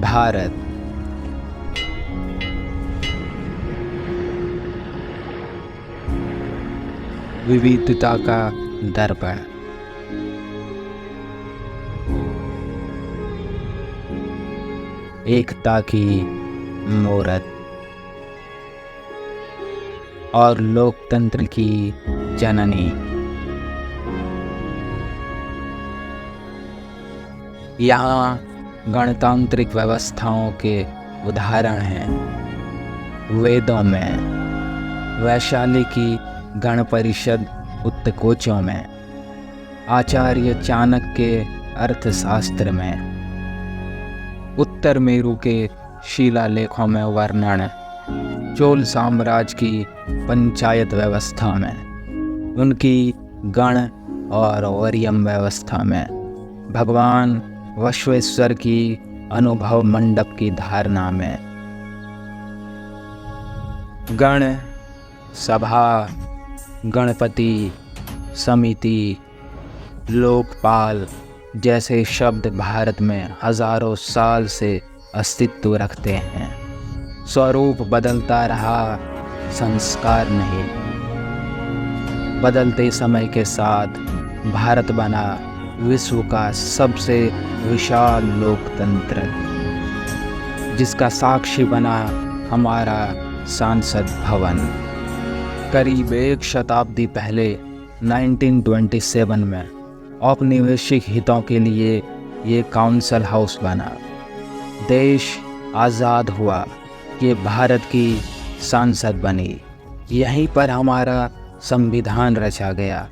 भारत विविधता का दर्पण। एकता की मूरत और लोकतंत्र की जननी। यहाँ गणतांत्रिक व्यवस्थाओं के उदाहरण हैं। वेदों में, वैशाली की गण परिषद उत्तकोचों में, आचार्य चाणक्य के अर्थशास्त्र में, उत्तर मेरु के शिलालेखों में वर्णन, चोल साम्राज्य की पंचायत व्यवस्था में, उनकी गण और वरियम व्यवस्था में, भगवान विश्वेश्वर की अनुभव मंडप की धारणा में, गण, सभा, गणपति, समिति, लोकपाल जैसे शब्द भारत में हजारों साल से अस्तित्व रखते हैं। स्वरूप बदलता रहा, संस्कार नहीं। बदलते समय के साथ भारत बना विश्व का सबसे विशाल लोकतंत्र, जिसका साक्षी बना हमारा संसद भवन। करीब एक शताब्दी पहले 1927 में औपनिवेशिक हितों के लिए ये काउंसिल हाउस बना। देश आज़ाद हुआ, ये भारत की संसद बनी। यहीं पर हमारा संविधान रचा गया।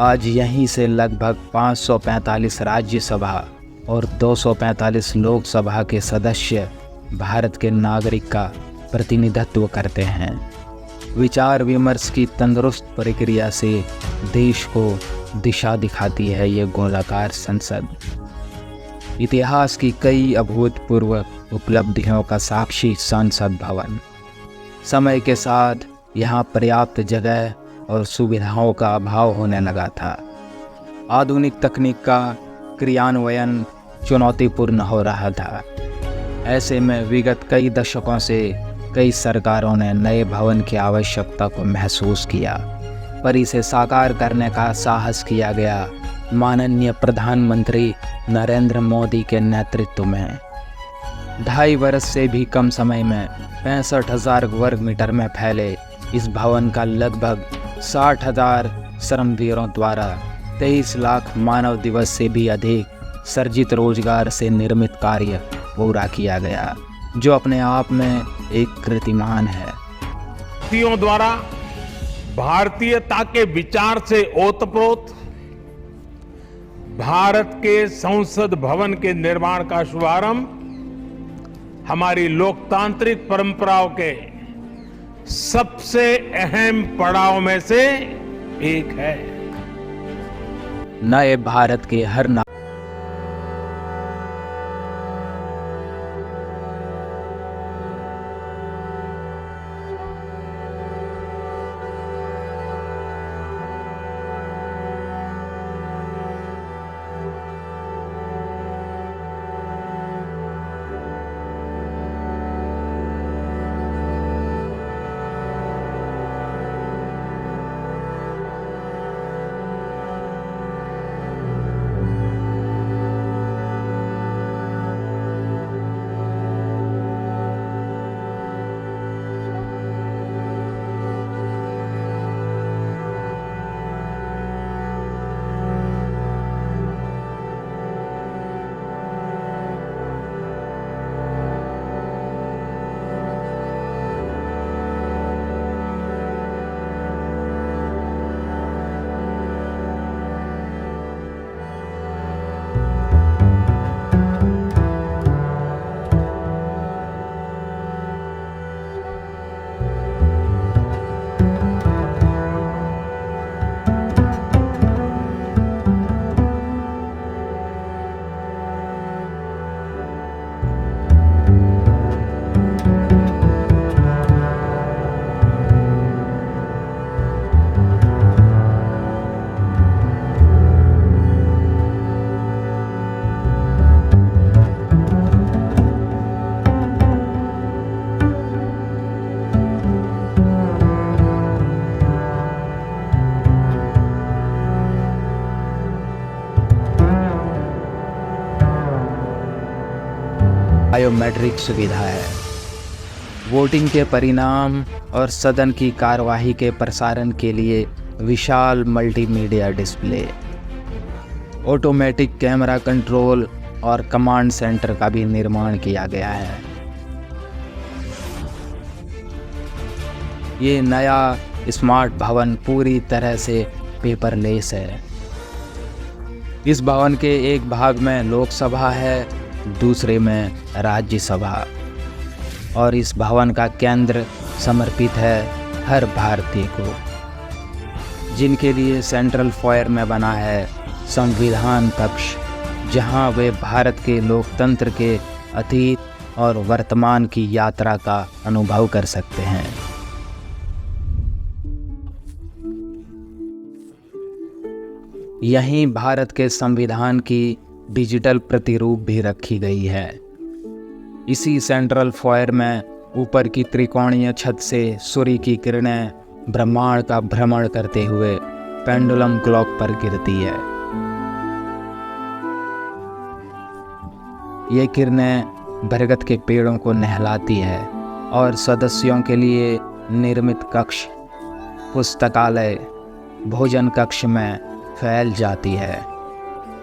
आज यहीं से लगभग 545 राज्यसभा और 245 लोकसभा के सदस्य भारत के नागरिक का प्रतिनिधित्व करते हैं। विचार विमर्श की तंदुरुस्त प्रक्रिया से देश को दिशा दिखाती है ये गोलाकार संसद। इतिहास की कई अभूतपूर्व उपलब्धियों का साक्षी संसद भवन। समय के साथ यहाँ पर्याप्त जगह और सुविधाओं का अभाव होने लगा था। आधुनिक तकनीक का क्रियान्वयन चुनौतीपूर्ण हो रहा था। ऐसे में विगत कई दशकों से कई सरकारों ने नए भवन की आवश्यकता को महसूस किया, पर इसे साकार करने का साहस किया गया माननीय प्रधानमंत्री नरेंद्र मोदी के नेतृत्व में। 2.5 वर्ष से भी कम समय में 65,000 वर्ग मीटर में फैले इस भवन का लगभग 60,000 श्रमवीरों द्वारा 23 लाख मानव दिवस से भी अधिक सर्जित रोजगार से निर्मित कार्य पूरा किया गया, जो अपने आप में एक कीर्तिमान है। व्यक्तियों द्वारा भारतीयता के विचार से ओतप्रोत भारत के संसद भवन के निर्माण का शुभारंभ हमारी लोकतांत्रिक परंपराओं के सबसे अहम पड़ाव में से एक है। नए भारत के हर बायोमेट्रिक सुविधा है। वोटिंग के परिणाम और सदन की कार्यवाही के प्रसारण के लिए विशाल multimedia display, automatic camera control और कमांड सेंटर का भी निर्माण किया गया है। ये नया स्मार्ट भवन पूरी तरह से पेपरलेस है। इस भवन के एक भाग में लोकसभा है, दूसरे में राज्यसभा, और इस भवन का केंद्र समर्पित है हर भारतीय को, जिनके लिए सेंट्रल फॉयर में बना है संविधान कक्ष, जहां वे भारत के लोकतंत्र के अतीत और वर्तमान की यात्रा का अनुभव कर सकते हैं। यहीं भारत के संविधान की डिजिटल प्रतिरूप भी रखी गई है। इसी सेंट्रल फॉयर में ऊपर की त्रिकोणीय छत से सूर्य की किरणें ब्रह्मांड का भ्रमण करते हुए पेंडुलम क्लॉक पर गिरती है। ये किरणें बरगद के पेड़ों को नहलाती है और सदस्यों के लिए निर्मित कक्ष, पुस्तकालय, भोजन कक्ष में फैल जाती है।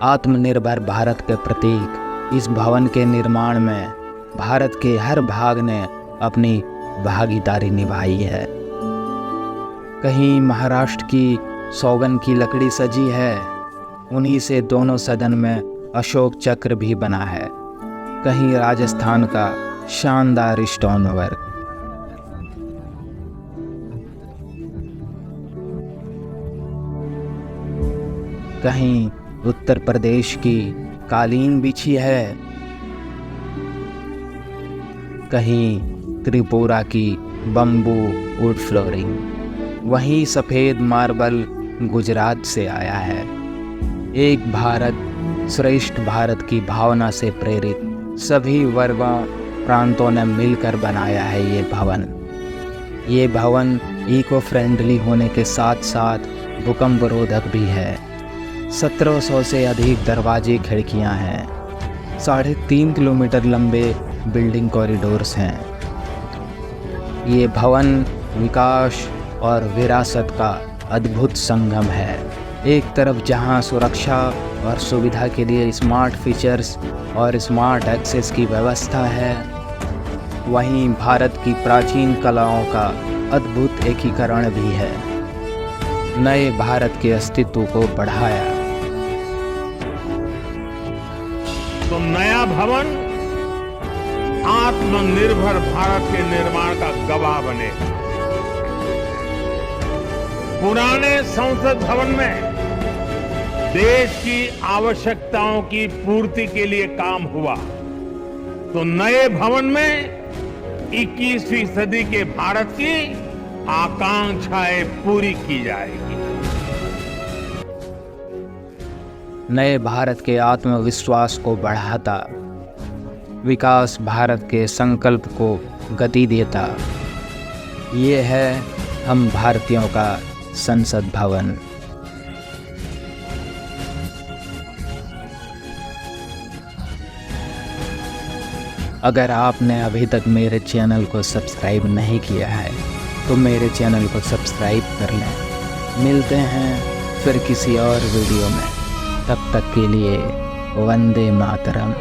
आत्मनिर्भर भारत के प्रतीक इस भवन के निर्माण में भारत के हर भाग ने अपनी भागीदारी निभाई है। कहीं महाराष्ट्र की सौगन की लकड़ी सजी है, उन्हीं से दोनों सदन में अशोक चक्र भी बना है। कहीं राजस्थान का शानदार स्टोन वर्क। कहीं उत्तर प्रदेश की कालीन बिछी है, कहीं त्रिपुरा की बम्बू वुड फ्लोरिंग, वहीं सफ़ेद मार्बल गुजरात से आया है। एक भारत श्रेष्ठ भारत की भावना से प्रेरित सभी वर्गों प्रांतों ने मिलकर बनाया है ये भवन। ये भवन इको फ्रेंडली होने के साथ साथ भूकंप रोधक भी है। 1700 से अधिक दरवाजे खिड़कियां हैं। 3.5 किलोमीटर लंबे बिल्डिंग कॉरिडोर्स हैं। ये भवन विकास और विरासत का अद्भुत संगम है। एक तरफ जहां सुरक्षा और सुविधा के लिए स्मार्ट फीचर्स और स्मार्ट एक्सेस की व्यवस्था है, वहीं भारत की प्राचीन कलाओं का अद्भुत एकीकरण भी है। नए भारत के अस्तित्व को बढ़ाया। तो नया भवन आत्मनिर्भर भारत के निर्माण का गवाह बने। पुराने संसद भवन में देश की आवश्यकताओं की पूर्ति के लिए काम हुआ, तो नए भवन में 21वीं सदी के भारत की आकांक्षाएं पूरी की जाएगी। नए भारत के आत्मविश्वास को बढ़ाता, विकास भारत के संकल्प को गति देता। ये है हम भारतीयों का संसद भवन। अगर आपने अभी तक मेरे चैनल को सब्सक्राइब नहीं किया है तो मेरे चैनल को सब्सक्राइब कर लें। मिलते हैं फिर किसी और वीडियो में। तब तक के लिए वंदे मातरम।